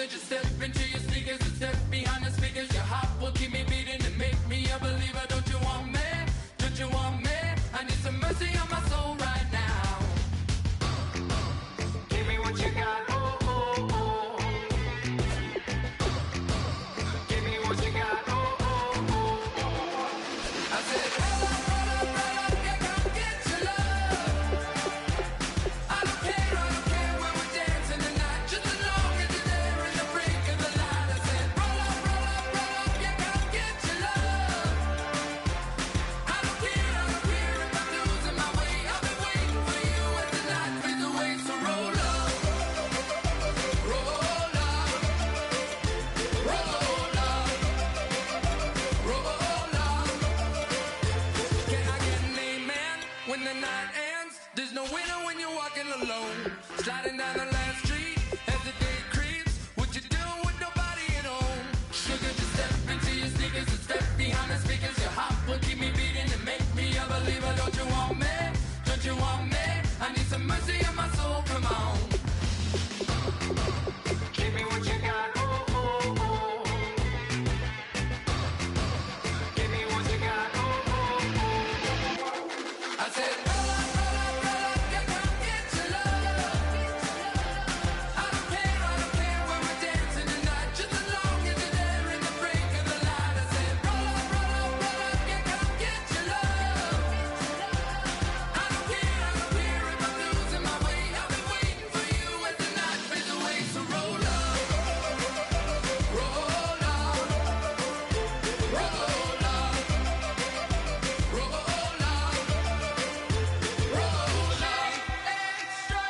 Sugar, just step into your sneakers and step behind the speakers. Your heart will keep me beating and make me a believer. Don't you want me? Don't you want me? I need some mercy on my soul right now. Give me what you got. Oh, oh, oh. Give me what you got. Oh, oh, oh. I said, roll up, yeah, come get your love. I don't care when we're dancing tonight. Just as long as you're there in the brink of the light. I said, roll up, yeah, come get your love. I don't care if I'm losing my way. I've been waiting for you as the night fades away. So roll up, roll up, roll up, roll up. Can I get an amen when the night ends? There's no winner when you're walking alone. Sliding down the last street as the day creeps. What you doing with nobody at home? Sugar, just step into your sneakers and step behind the speakers. Your heart will keep me beating and make me a believer. Don't you want me? Don't you want me? I need some mercy on my soul. Come on. Give me what you got. Oh, oh, oh. Give me what you got. Oh, oh, oh. I said, roll up, yeah, come get your love. I don't care when we're dancing tonight. Just as long as you're there in the brink of the light. I said, roll up, yeah, come get your love. I don't care if I'm losing my way. I've been waiting for you as the night fades away. So roll up, roll up, roll up, roll up. Extra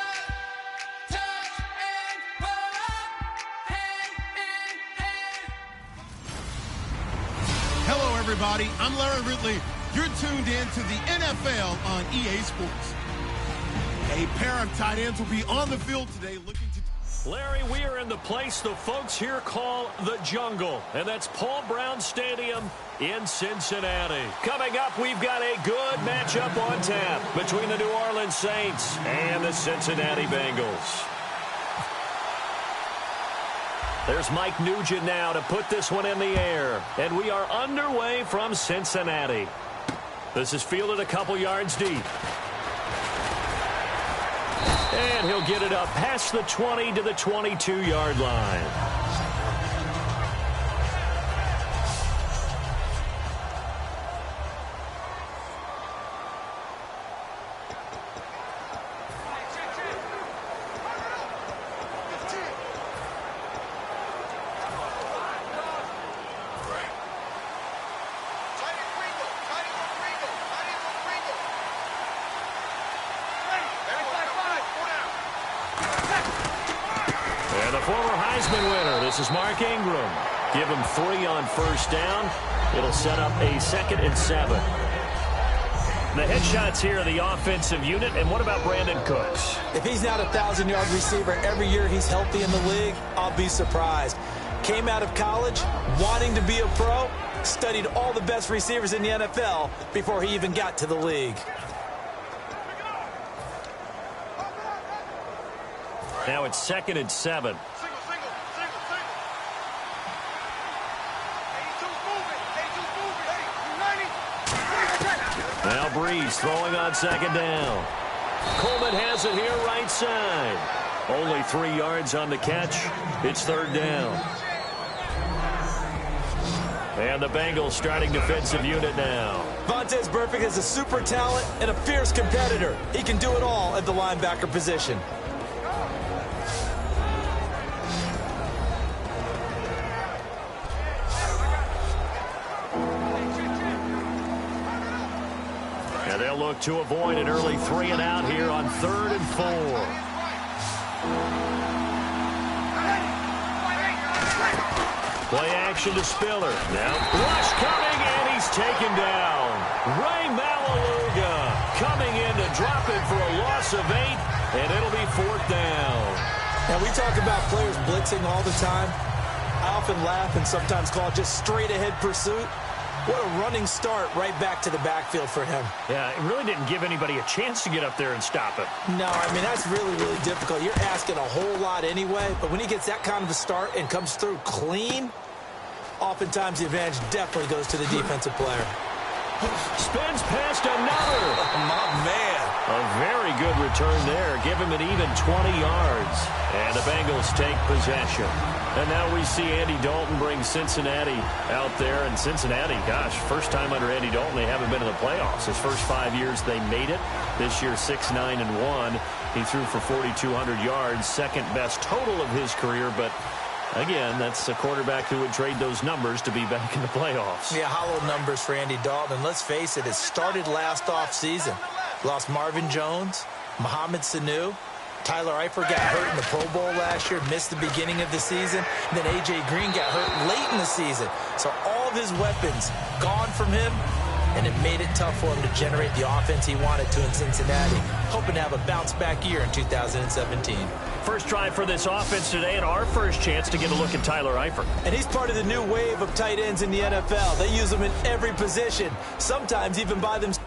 touch and pull up, hand in hand. Hello, everybody. I'm Larry Ridley. You're tuned in to the NFL on EA Sports. A pair of tight ends will be on the field today looking to... Larry, we are in the place the folks here call the jungle, and that's Paul Brown Stadium in Cincinnati. Coming up, we've got a good matchup on tap between the New Orleans Saints and the Cincinnati Bengals. There's Mike Nugent now to put this one in the air, and we are underway from Cincinnati. This is fielded a couple yards deep. And he'll get it up past the 20 to the 22-yard line. And the former Heisman winner, this is Mark Ingram. Give him 3 on first down. It'll set up a 2nd and 7. The headshots here are the offensive unit. And what about Brandon Cooks? If he's not a 1,000-yard receiver every year he's healthy in the league, I'll be surprised. Came out of college wanting to be a pro, studied all the best receivers in the NFL before he even got to the league. Now it's 2nd and 7. Now Breeze throwing on 2nd down. Coleman has it here right side. Only 3 yards on the catch. It's 3rd down. And the Bengals starting defensive unit now. Vontaze Burfict is a super talent and a fierce competitor. He can do it all at the linebacker position. And they'll look to avoid an early 3 and out here on 3rd and 4. Play action to Spiller. Now rush coming, and he's taken down. Ray Maualuga coming in to drop it for a loss of 8, and it'll be 4th down. And we talk about players blitzing all the time. I often laugh and sometimes call it just straight-ahead pursuit. What a running start right back to the backfield for him. Yeah, it really didn't give anybody a chance to get up there and stop it. No, I mean, that's really, really difficult. You're asking a whole lot anyway, but when he gets that kind of a start and comes through clean, oftentimes the advantage definitely goes to the defensive player. Spins past another. My man. A very good return there. Give him an even 20 yards. And the Bengals take possession. And now we see Andy Dalton bring Cincinnati out there. And Cincinnati, gosh, first time under Andy Dalton, they haven't been in the playoffs. His first 5 years, they made it. This year, 6-9-1. He threw for 4,200 yards, second best total of his career. But again, that's a quarterback who would trade those numbers to be back in the playoffs. Yeah, hollow numbers for Andy Dalton. Let's face it, it started last offseason. Lost Marvin Jones, Mohamed Sanu. Tyler Eifert got hurt in the Pro Bowl last year, missed the beginning of the season. And then A.J. Green got hurt late in the season. So all of his weapons gone from him, and it made it tough for him to generate the offense he wanted to in Cincinnati. Hoping to have a bounce-back year in 2017. First try for this offense today, and our first chance to get a look at Tyler Eifert. And he's part of the new wave of tight ends in the NFL. They use them in every position, sometimes even by themselves.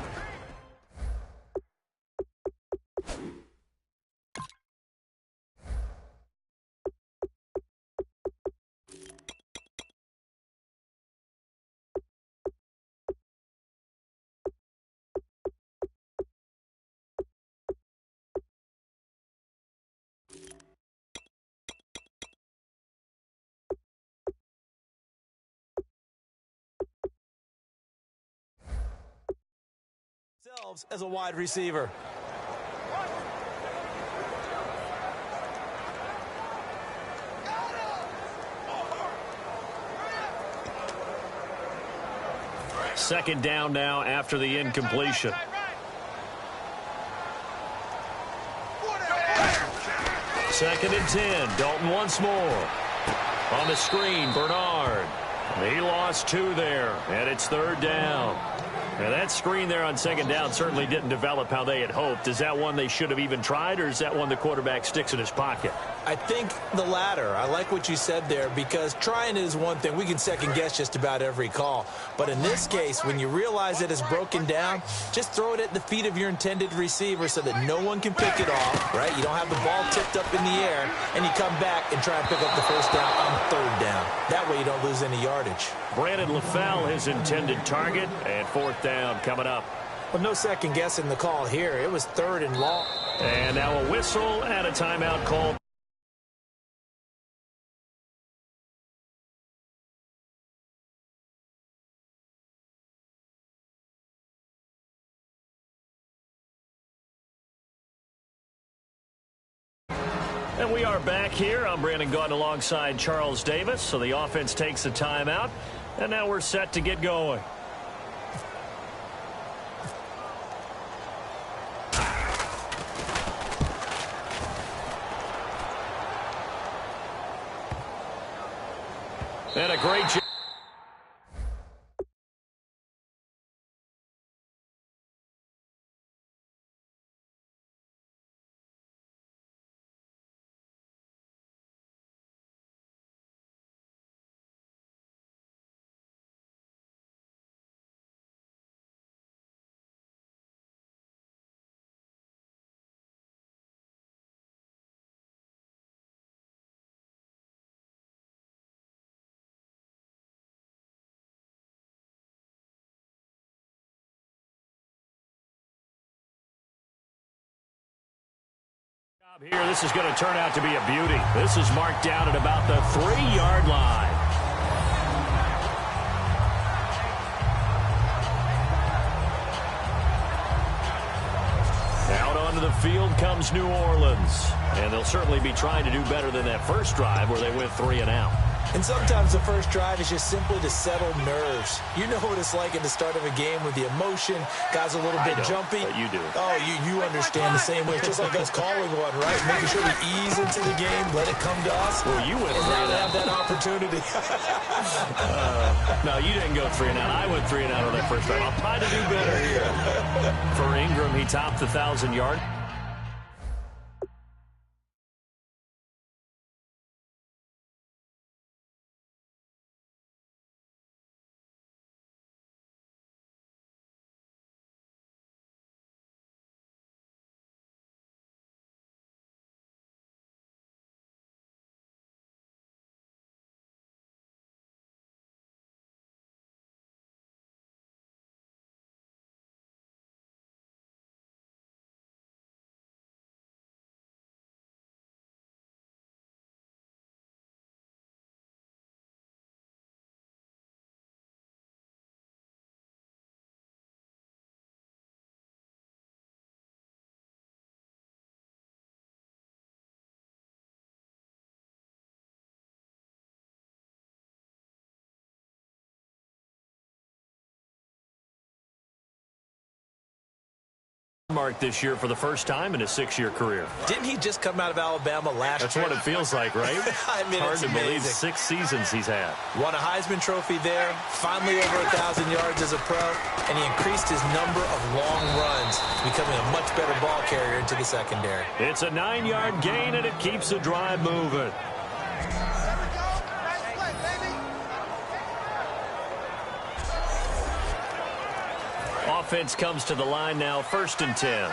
As a wide receiver. Second down now after the incompletion. Second and 10. Dalton once more. On the screen, Bernard. He lost 2 there, and it's third down. Now, that screen there on second down certainly didn't develop how they had hoped. Is that one they should have even tried, or is that one the quarterback sticks in his pocket? I think the latter. I like what you said there, because trying it is one thing. We can second-guess just about every call. But in this case, when you realize it is broken down, just throw it at the feet of your intended receiver so that no one can pick it off, right? You don't have the ball tipped up in the air, and you come back and try and pick up the first down on third down. That way you don't lose any yardage. Brandon LaFell, his intended target, and fourth down coming up. Well, no second-guessing the call here. It was third and long. And now a whistle and a timeout call. And we are back here. I'm Brandon Gaudin alongside Charles Davis. So the offense takes a timeout. And now we're set to get going. And a great job. Here, this is going to turn out to be a beauty. This is marked down at about the 3-yard line. Out onto the field comes New Orleans. And they'll certainly be trying to do better than that first drive where they went 3 and out. And sometimes the first drive is just simply to settle nerves. You know what it's like at the start of a game with the emotion. Guys a little bit jumpy. But you do. Oh, you understand the same way. It's just like us calling one, right? Making sure we ease into the game, let it come to us. Well, you went and 3 now and they out. have that opportunity. No, you didn't go 3 and out. I went 3 and out on that first drive. I'll try to do better here. For Ingram, he topped the 1,000-yard. mark this year for the first time in his 6-year career. Didn't he just come out of Alabama last year? That's what it feels like, right? I mean, hard it's to believe amazing. 6 seasons he's had. Won a Heisman Trophy there, finally over 1,000 yards as a pro, and he increased his number of long runs, becoming a much better ball carrier into the secondary. It's a 9-yard gain, and it keeps the drive moving. Offense comes to the line now, 1st and 10.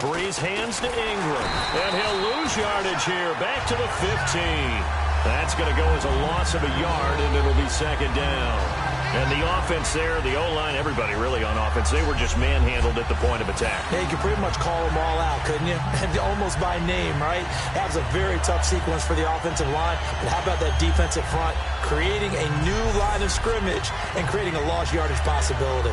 Breeze hands to Ingram, and he'll lose yardage here, back to the 15. That's going to go as a loss of a yard, and it'll be 2nd down. And the offense there, the O-line, everybody really on offense, they were just manhandled at the point of attack. Yeah, you could pretty much call them all out, couldn't you? Almost by name, right? That was a very tough sequence for the offensive line. But how about that defensive front creating a new line of scrimmage and creating a lost yardage possibility?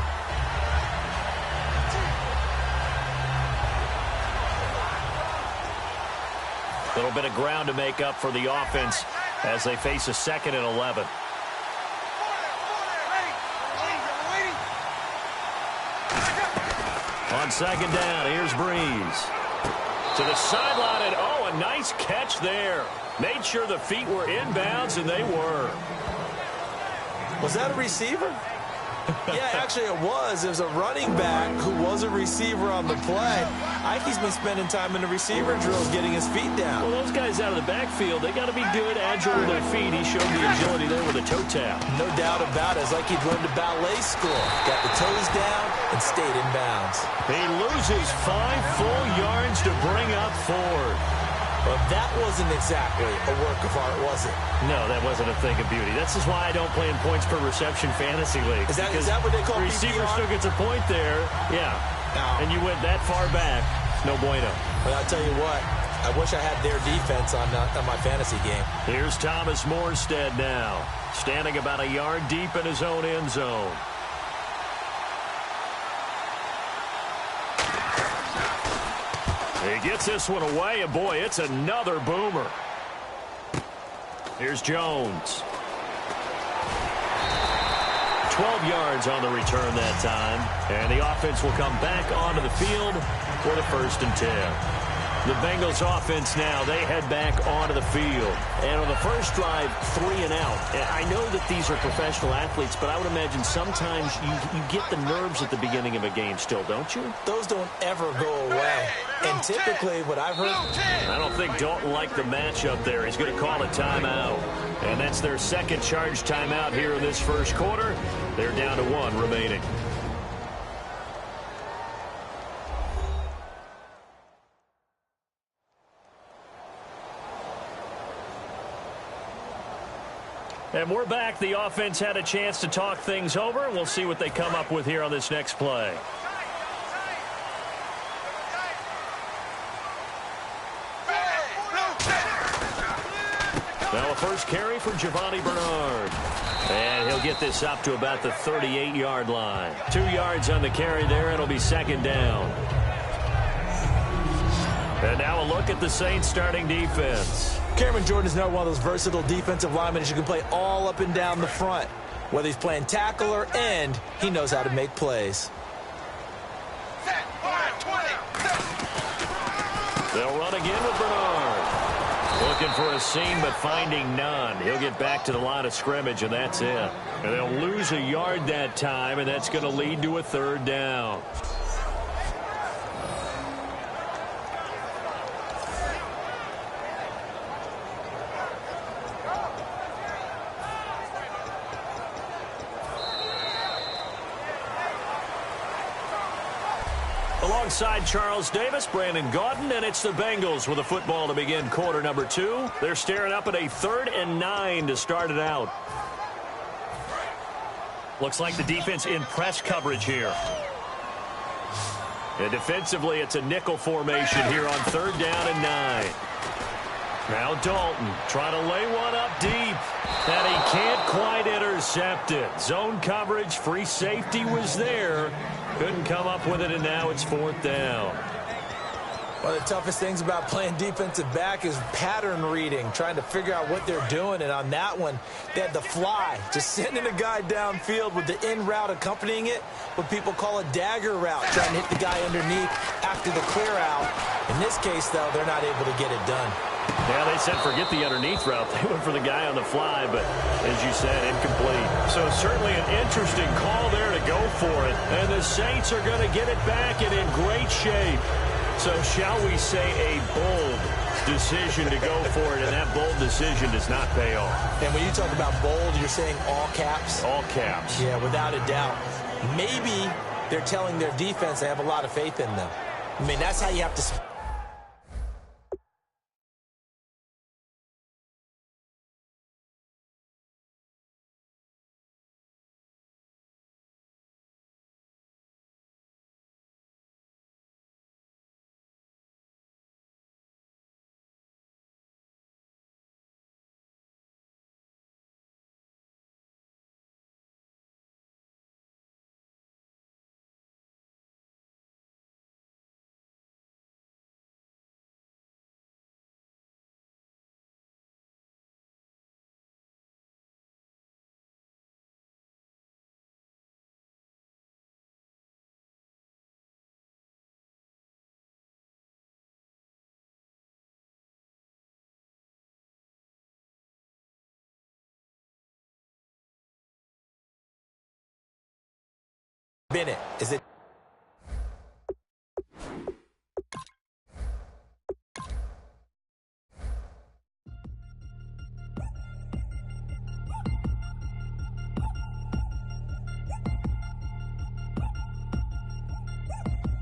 A little bit of ground to make up for the offense as they face a 2nd and 11. On 2nd down, here's Breeze. To the sideline, and oh, a nice catch there. Made sure the feet were inbounds, and they were. Was that a receiver? Yeah, actually it was. It was a running back who was a receiver on the play. I think he's been spending time in the receiver drills getting his feet down. Well, those guys out of the backfield, they got to be good, agile with their feet. He showed the agility there with a toe tap. No doubt about it. It's like he'd learned to ballet school. Got the toes down and stayed in bounds. He loses 5 full yards to bring up 4. Well, that wasn't exactly a work of art, was it? No, that wasn't a thing of beauty. This is why I don't play in points per reception fantasy league. Is that what they call receiver PPR? still gets a point there. Yeah. No. And you went that far back. No bueno. But I'll tell you what, I wish I had their defense on my fantasy game. Here's Thomas Morstead now, standing about a yard deep in his own end zone. He gets this one away, and boy, it's another boomer. Here's Jones. 12 yards on the return that time, and the offense will come back onto the field for the 1st and 10. The Bengals offense now, they head back onto the field. And on the first drive, 3 and out. And I know that these are professional athletes, but I would imagine sometimes you get the nerves at the beginning of a game still, don't you? Those don't ever go away. And typically, what I've heard... I don't think Dalton liked the matchup there. He's going to call a timeout. And that's their 2nd charge timeout here in this 1st quarter. They're down to 1 remaining. And we're back. The offense had a chance to talk things over. We'll see what they come up with here on this next play. Now a first carry for Giovanni Bernard. And he'll get this up to about the 38-yard line. 2 yards on the carry there. It'll be 2nd down. And now a look at the Saints starting defense. Cameron Jordan is now one of those versatile defensive linemen that you can play all up and down the front. Whether he's playing tackle or end, he knows how to make plays. They'll run again with Bernard. Looking for a seam, but finding none. He'll get back to the line of scrimmage, and that's it. And they'll lose a yard that time, and that's going to lead to a 3rd down. Alongside Charles Davis, Brandon Gaudin, and it's the Bengals with the football to begin quarter number 2. They're staring up at a 3rd and 9 to start it out. Looks like the defense in press coverage here. And defensively, it's a nickel formation here on 3rd down and 9. Now Dalton trying to lay one up deep, and he can't quite intercept it. Zone coverage, free safety was there. Couldn't come up with it, and now it's 4th down. One of the toughest things about playing defensive back is pattern reading, trying to figure out what they're doing. And on that one, they had the fly, just sending a guy downfield with the in route accompanying it, what people call a dagger route, trying to hit the guy underneath after the clear out. In this case, though, they're not able to get it done. Yeah, they said forget the underneath route. They went for the guy on the fly, but as you said, incomplete. So certainly an interesting call there to go for it. And the Saints are going to get it back and in great shape. So shall we say a bold decision to go for it, and that bold decision does not pay off. And when you talk about bold, you're saying all caps? All caps. Yeah, without a doubt. Maybe they're telling their defense they have a lot of faith in them. I mean, that's how you have to... Bennett, is it?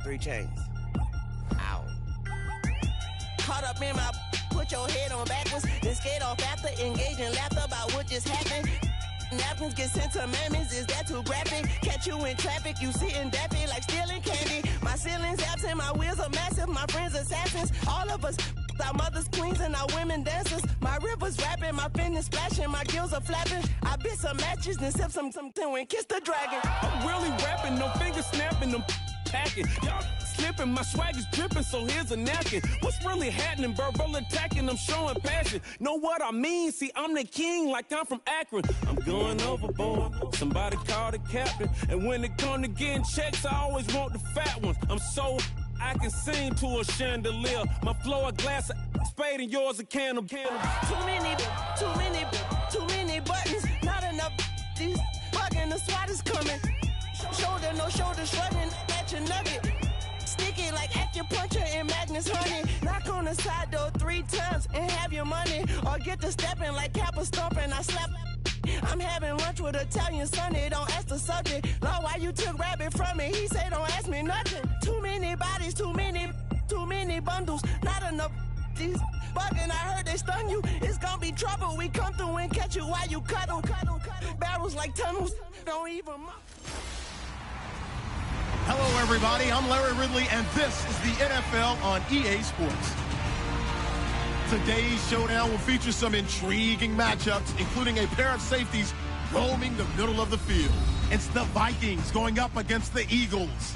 Three chains. Ow. Caught up in my, put your head on backwards, then skate off after, engage in laughter about what just happened. Napkins get sent to mammies, is that too graphic? Catch you in traffic, you sitting daffy like stealing candy. My ceiling's absent, my wheels are massive, my friends assassins. All of us, our mothers queens and our women dancers. My rivers rapping, my fingers splashing, my gills are flapping. I bit some matches, then sip some and kiss the dragon. I'm really rapping, no fingers snapping, them packing. Y'all slipping, my swag is dripping, so here's a napkin. What's really happening? Verbal attacking, I'm showing passion. Know what I mean? See, I'm the king like I'm from Akron. I'm going overboard, somebody call the captain. And when it come to getting checks, I always want the fat ones. I'm so I can sing to a chandelier. My flow a glass of spade and yours a can of candle. Too many buttons, not enough. These bugging, the SWAT is coming. Shoulder, no shoulder, shrugging at your nugget. Sticky like acupuncture and Magnus honey. Knock on the side door 3 times and have your money. Or get to stepping like Kappa stomping. I slap. I'm having lunch with Italian Sonny. Don't ask the subject. Lord, why you took rabbit from me? He say don't ask me nothing. Too many bodies, too many bundles. Not enough. These bugging, I heard they stun you. It's gonna be trouble. We come through and catch you while you cuddle. Barrels like tunnels. Don't even. Hello, everybody. I'm Larry Ridley, and this is the NFL on EA Sports. Today's showdown will feature some intriguing matchups, including a pair of safeties roaming the middle of the field. It's the Vikings going up against the Eagles.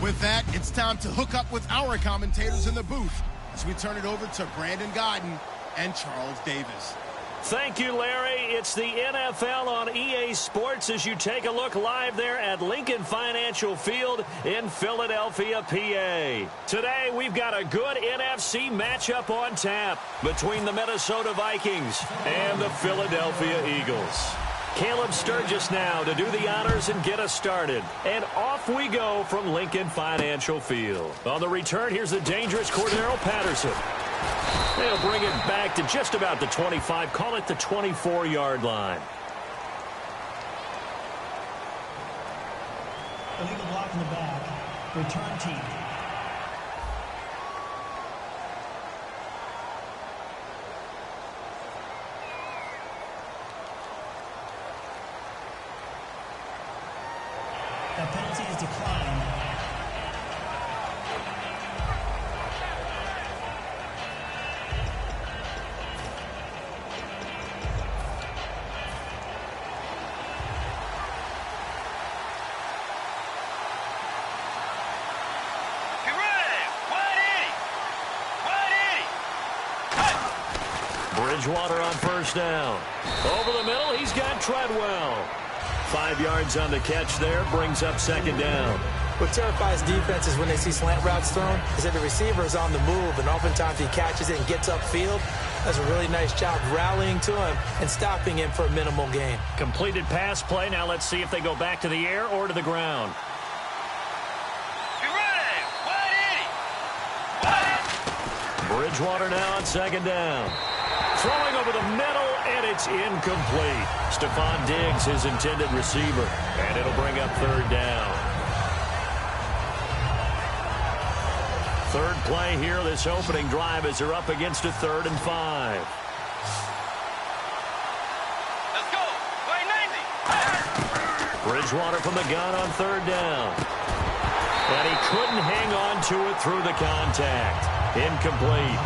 With that, it's time to hook up with our commentators in the booth as we turn it over to Brandon Godden and Charles Davis. Thank you, Larry. It's the NFL on EA Sports as you take a look live there at Lincoln Financial Field in Philadelphia, PA. Today, we've got a good NFC matchup on tap between the Minnesota Vikings and the Philadelphia Eagles. Caleb Sturgis now to do the honors and get us started. And off we go from Lincoln Financial Field. On the return, here's the dangerous Cordero Patterson. They'll bring it back to just about the 25, call it the 24-yard line. Illegal block in the back. Return team. That penalty is declined. Get ready! Bridgewater on first down. Over the middle, he's got Treadwell. 5 yards on the catch there, brings up second down. What terrifies defenses when they see slant routes thrown is that the receiver is on the move, and oftentimes he catches it and gets upfield. Does a really nice job rallying to him and stopping him for a minimal gain. Completed pass play. Now let's see if they go back to the air or to the ground. Bridgewater now on second down. Throwing over the middle, and it's incomplete. Stephon Diggs, his intended receiver, and it'll bring up third down. Third play here, this opening drive, as they're up against a 3rd and 5. Let's go. Play 90. Bridgewater from the gun on third down. And he couldn't hang on to it through the contact. Incomplete.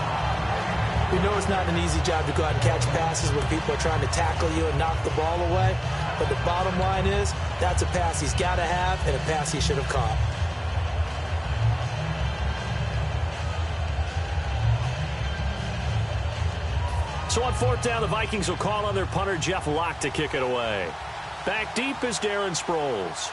We know it's not an easy job to go out and catch passes when people are trying to tackle you and knock the ball away. But the bottom line is, that's a pass he's got to have and a pass he should have caught. So on fourth down, the Vikings will call on their punter, Jeff Locke, to kick it away. Back deep is Darren Sproles.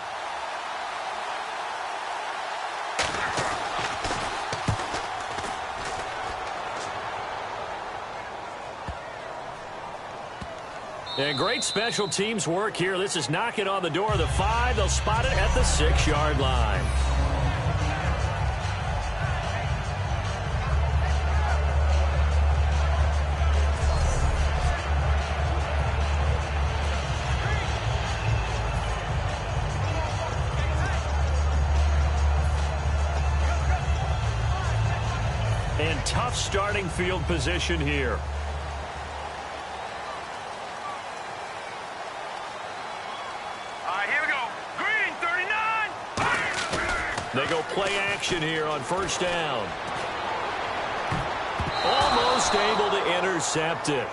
And great special teams work here. This is knocking on the door of the 5. They'll spot it at the 6-yard line. And tough starting field position here. They go play action here on first down. Almost able to intercept it.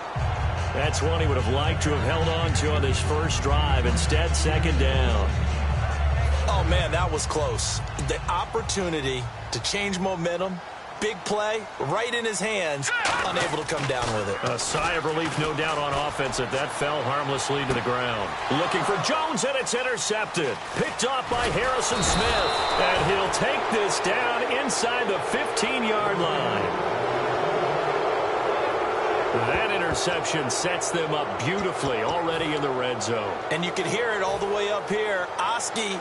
That's one he would have liked to have held on to on this first drive. Instead, second down. Oh, man, that was close. The opportunity to change momentum, big play, right in his hands, unable to come down with it. A sigh of relief, no doubt, on offense if that fell harmlessly to the ground. Looking for Jones, and it's intercepted. Picked off by Harrison Smith. And he'll take this down inside the 15-yard line. That interception sets them up beautifully already in the red zone. And you can hear it all the way up here. Oski,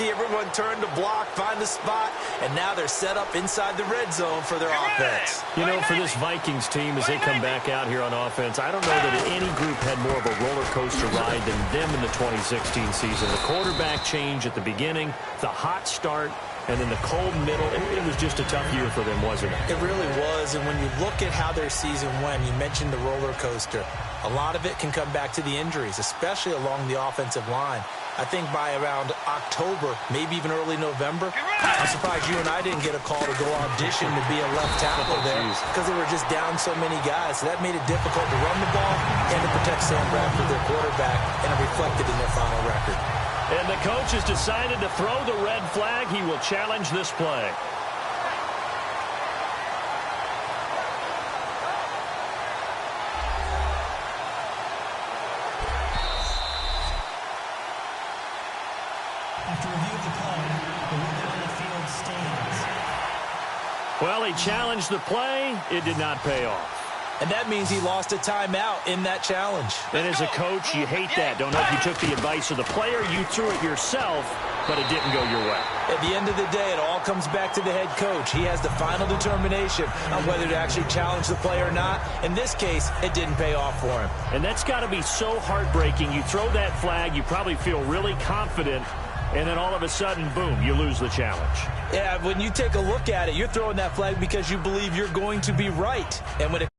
everyone turned to block, find the spot, and now they're set up inside the red zone for their offense. You know, for this Vikings team, as they come back out here on offense, I don't know that any group had more of a roller coaster ride than them in the 2016 season. The quarterback change at the beginning, the hot start, and then the cold middle. It was just a tough year for them, wasn't it? It really was, and when you look at how their season went, you mentioned the roller coaster. A lot of it can come back to the injuries, especially along the offensive line. I think by around October, maybe even early November, I'm surprised you and I didn't get a call to go audition to be a left tackle there because they were just down so many guys. So that made it difficult to run the ball and to protect Sam Bradford, their quarterback, and it reflected in their final record. And the coach has decided to throw the red flag. He will challenge this play. After review of the play, the ruling on the field stands. Well, he challenged the play. It did not pay off. And that means he lost a timeout in that challenge. And as a coach, you hate that. Don't know if you took the advice of the player. You threw it yourself, but it didn't go your way. At the end of the day, it all comes back to the head coach. He has the final determination on whether to actually challenge the play or not. In this case, it didn't pay off for him. And that's got to be so heartbreaking. You throw that flag, you probably feel really confident, and then all of a sudden, boom, you lose the challenge. Yeah, when you take a look at it, you're throwing that flag because you believe you're going to be right. And when it